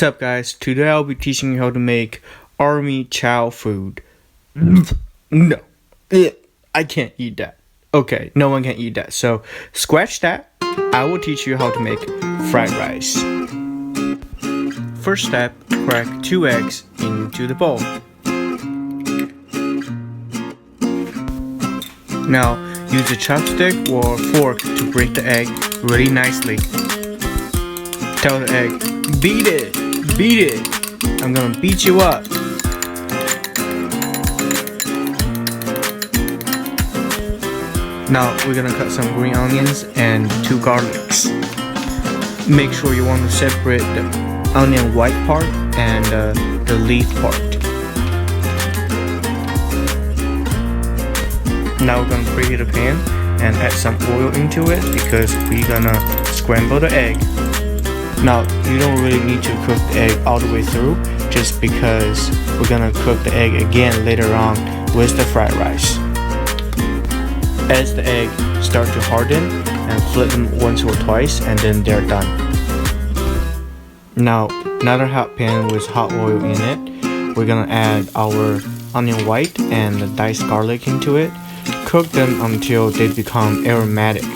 What's up, guys? Today I'll be teaching you how to make army chow food. No, I can't eat that. Okay, no one can eat that, so scratch that. I will teach you how to make fried rice. First step, crack 2 eggs into the bowl. Now, use a chopstick or fork to break the egg really nicely. Tell the egg, beat it, beat it. I'm gonna beat you up. Now we're gonna cut some green onions and 2 garlics. Make sure you want to separate the onion white part and the leaf part. Now we're gonna preheat a pan and add some oil into it because we're gonna scramble the egg. Now you don't really need to cook the egg all the way through, just because we're gonna cook the egg again later on with the fried rice. As the egg start to harden, and flip them once or twice, and then they're done. Now another hot pan with hot oil in it. We're gonna add our onion white and the diced garlic into it. Cook them until they become aromatic.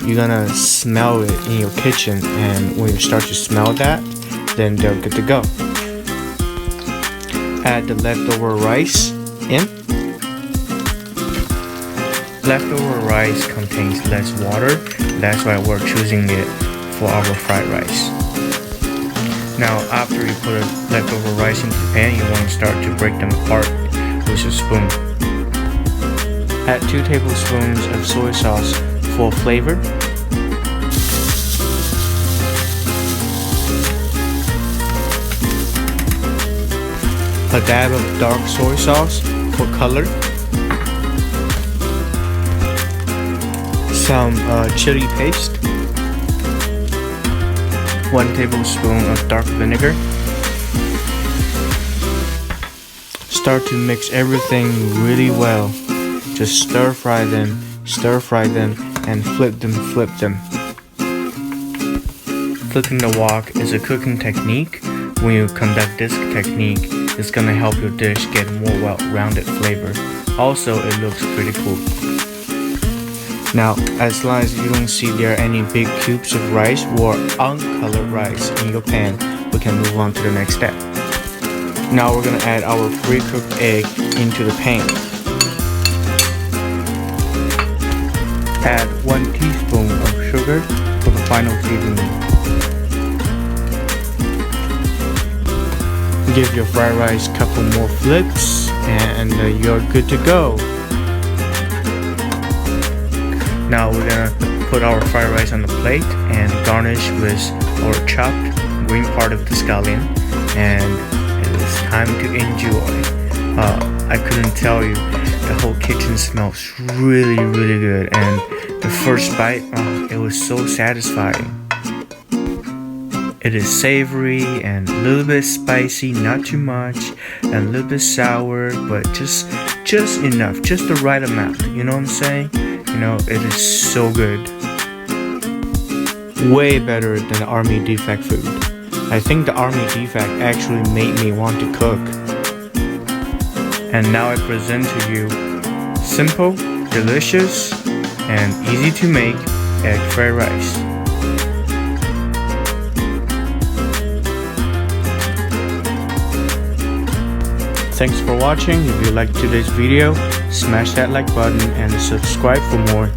You're gonna smell it in your kitchen, and when you start to smell that, then they're good to go. Add the leftover rice in. Leftover rice contains less water, that's why we're choosing it for our fried rice. Now after you put the leftover rice into the pan, you want to start to break them apart with a spoon. Add 2 tablespoons of soy sauce for flavor. A dab of dark soy sauce for color. Some chili paste. 1 tablespoon of dark vinegar. Start to mix everything really well. Just stir fry them, and flip them. Flipping the wok is a cooking technique. When you conduct this technique, it's gonna help your dish get more well-rounded flavor. Also, it looks pretty cool. Now, as long as you don't see there are any big cubes of rice or uncolored rice in your pan, we can move on to the next step. Now we're gonna add our pre-cooked egg into the pan. Add 1 teaspoon of sugar for the final seasoning. Give your fried rice a couple more flips, and you're good to go. Now we're gonna put our fried rice on the plate and garnish with our chopped green part of the scallion, and it is time to enjoy. I couldn't tell you, the whole kitchen smells really good, and the first bite, it was so satisfying. It is savory and a little bit spicy, not too much, and a little bit sour, but just enough, just the right amount, you know what I'm saying? You know, it is so good. Way better than the Army Defect food. I think the Army Defect actually made me want to cook. And now I present to you simple, delicious, and easy to make egg fried rice. Thanks for watching. If you liked today's video, smash that like button and subscribe for more.